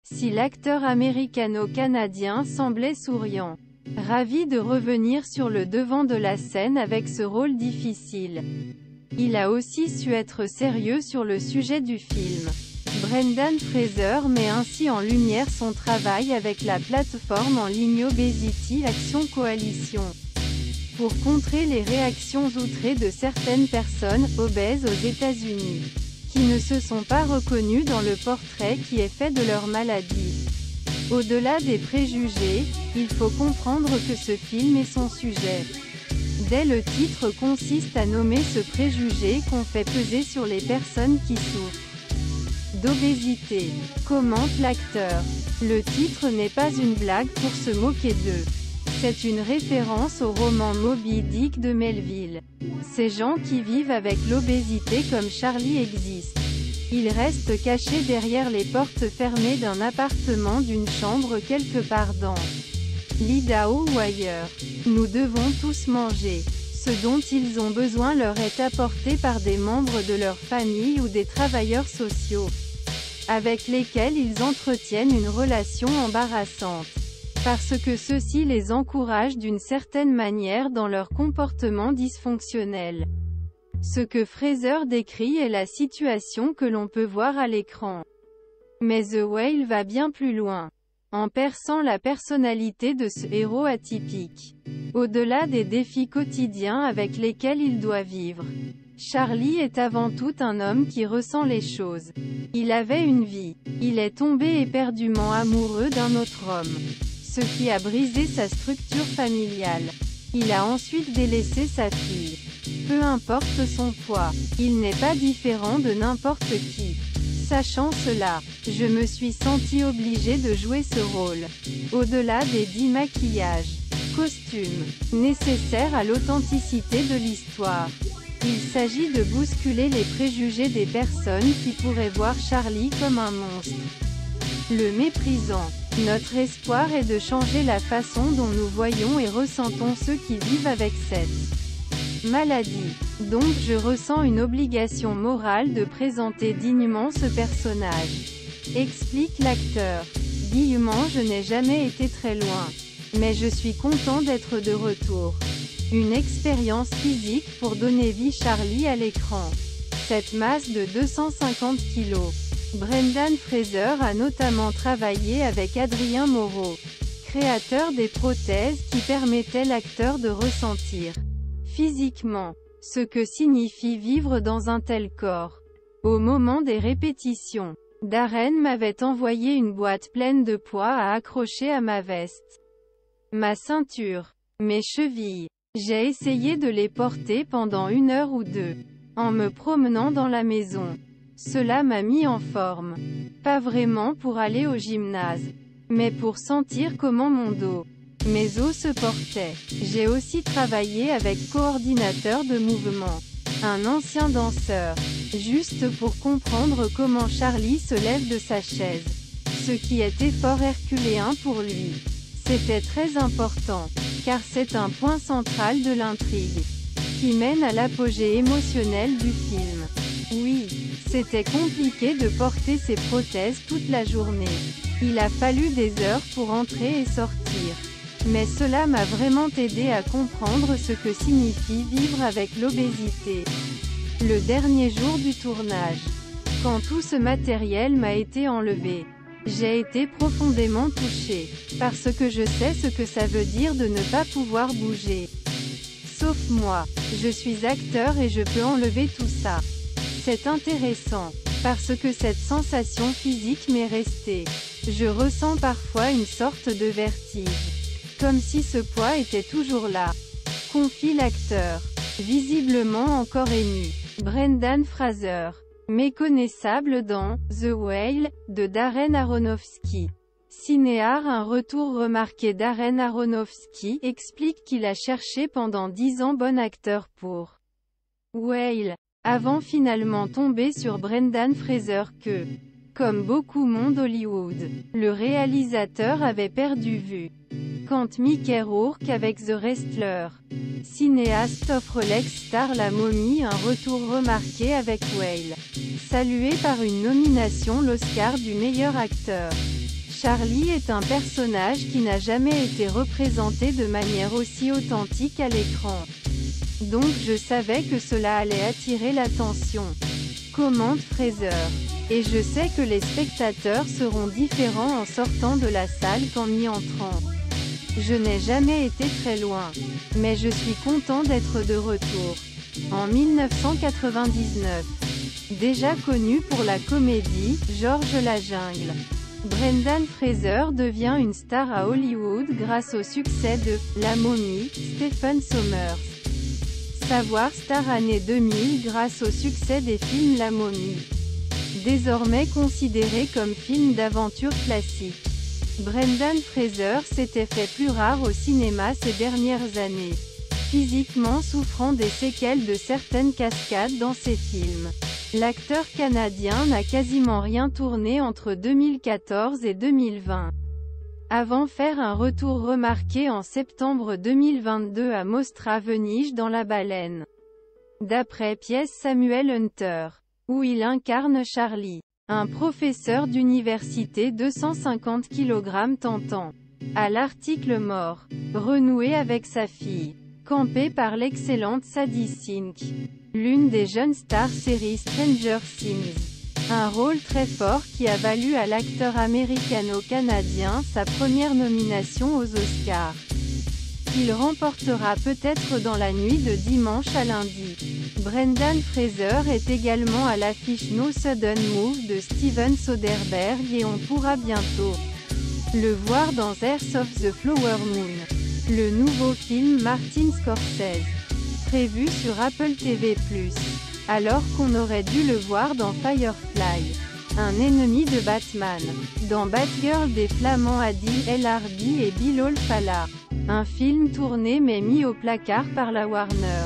si l'acteur américano-canadien semblait souriant. Ravi de revenir sur le devant de la scène avec ce rôle difficile. Il a aussi su être sérieux sur le sujet du film. Brendan Fraser met ainsi en lumière son travail avec la plateforme en ligne Obesity Action Coalition, pour contrer les réactions outrées de certaines personnes obèses aux États-Unis, qui ne se sont pas reconnues dans le portrait qui est fait de leur maladie. Au-delà des préjugés, il faut comprendre que ce film est son sujet. Dès le titre consiste à nommer ce préjugé qu'on fait peser sur les personnes qui souffrent d'obésité, commente l'acteur. Le titre n'est pas une blague pour se moquer d'eux. C'est une référence au roman Moby Dick de Melville. Ces gens qui vivent avec l'obésité comme Charlie existent. Ils restent cachés derrière les portes fermées d'un appartement, d'une chambre quelque part dans l'Idaho ou ailleurs. Nous devons tous manger. Ce dont ils ont besoin leur est apporté par des membres de leur famille ou des travailleurs sociaux, avec lesquels ils entretiennent une relation embarrassante, parce que ceux-ci les encouragent d'une certaine manière dans leur comportement dysfonctionnel. Ce que Fraser décrit est la situation que l'on peut voir à l'écran. Mais The Whale va bien plus loin, en perçant la personnalité de ce héros atypique. Au-delà des défis quotidiens avec lesquels il doit vivre, Charlie est avant tout un homme qui ressent les choses. Il avait une vie. Il est tombé éperdument amoureux d'un autre homme, ce qui a brisé sa structure familiale. Il a ensuite délaissé sa fille. Peu importe son poids, il n'est pas différent de n'importe qui. Sachant cela, je me suis senti obligé de jouer ce rôle. Au-delà des 10 maquillages, costumes, nécessaires à l'authenticité de l'histoire, il s'agit de bousculer les préjugés des personnes qui pourraient voir Charlie comme un monstre, le méprisant. Notre espoir est de changer la façon dont nous voyons et ressentons ceux qui vivent avec cette maladie. Donc je ressens une obligation morale de présenter dignement ce personnage, explique l'acteur. Dignement, je n'ai jamais été très loin, mais je suis content d'être de retour. Une expérience physique pour donner vie Charlie à l'écran. Cette masse de 250 kg. Brendan Fraser a notamment travaillé avec Adrien Moreau, créateur des prothèses qui permettaient l'acteur de ressentir physiquement ce que signifie vivre dans un tel corps. Au moment des répétitions, Darren m'avait envoyé une boîte pleine de poids à accrocher à ma veste, ma ceinture, mes chevilles. J'ai essayé de les porter pendant 1 heure ou 2, en me promenant dans la maison. Cela m'a mis en forme. Pas vraiment pour aller au gymnase, mais pour sentir comment mon dos, mes os se portaient. J'ai aussi travaillé avec coordinateur de mouvement, un ancien danseur, juste pour comprendre comment Charlie se lève de sa chaise. Ce qui était fort herculéen pour lui. C'était très important, car c'est un point central de l'intrigue, qui mène à l'apogée émotionnelle du film. Oui, c'était compliqué de porter ces prothèses toute la journée. Il a fallu des heures pour entrer et sortir. Mais cela m'a vraiment aidé à comprendre ce que signifie vivre avec l'obésité. Le dernier jour du tournage, quand tout ce matériel m'a été enlevé, j'ai été profondément touchée, parce que je sais ce que ça veut dire de ne pas pouvoir bouger. Sauf moi, je suis acteur et je peux enlever tout ça. C'est intéressant, parce que cette sensation physique m'est restée. Je ressens parfois une sorte de vertige, comme si ce poids était toujours là, confie l'acteur, visiblement encore ému. Brendan Fraser, méconnaissable dans The Whale, de Darren Aronofsky. Cinéar. Un retour remarqué. Darren Aronofsky explique qu'il a cherché pendant 10 ans bon acteur pour Whale, avant finalement tomber sur Brendan Fraser que, comme beaucoup monde Hollywood, le réalisateur avait perdu vue. Quand Mickey Rourke avec The Wrestler, cinéaste offre l'ex-star La Momie un retour remarqué avec Whale, salué par une nomination l'Oscar du meilleur acteur. Charlie est un personnage qui n'a jamais été représenté de manière aussi authentique à l'écran. Donc je savais que cela allait attirer l'attention. Commente Fraser. Et je sais que les spectateurs seront différents en sortant de la salle qu'en y entrant. Je n'ai jamais été très loin. Mais je suis content d'être de retour. En 1999. Déjà connu pour la comédie, Georges la Jungle. Brendan Fraser devient une star à Hollywood grâce au succès de « La Momie », Stephen Sommers. Savoir star année 2000 grâce au succès des films La Momie. Désormais considéré comme film d'aventure classique. Brendan Fraser s'était fait plus rare au cinéma ces dernières années, physiquement souffrant des séquelles de certaines cascades dans ses films. L'acteur canadien n'a quasiment rien tourné entre 2014 et 2020. Avant faire un retour remarqué en septembre 2022 à Mostra Venige dans La Baleine. D'après pièce Samuel Hunter, où il incarne Charlie, un professeur d'université 250 kg tentant, à l'article mort, renouer avec sa fille, campée par l'excellente Sadie Sink, l'une des jeunes stars série Stranger Things. Un rôle très fort qui a valu à l'acteur américano-canadien sa première nomination aux Oscars. Il remportera peut-être dans la nuit de dimanche à lundi. Brendan Fraser est également à l'affiche No Sudden Move de Steven Soderbergh et on pourra bientôt le voir dans Heirs of the Flower Moon, le nouveau film Martin Scorsese, prévu sur Apple TV+, alors qu'on aurait dû le voir dans Firefly, un ennemi de Batman, dans Batgirl des Flamands Adil El Arbi et Bilal Fallah, un film tourné mais mis au placard par la Warner.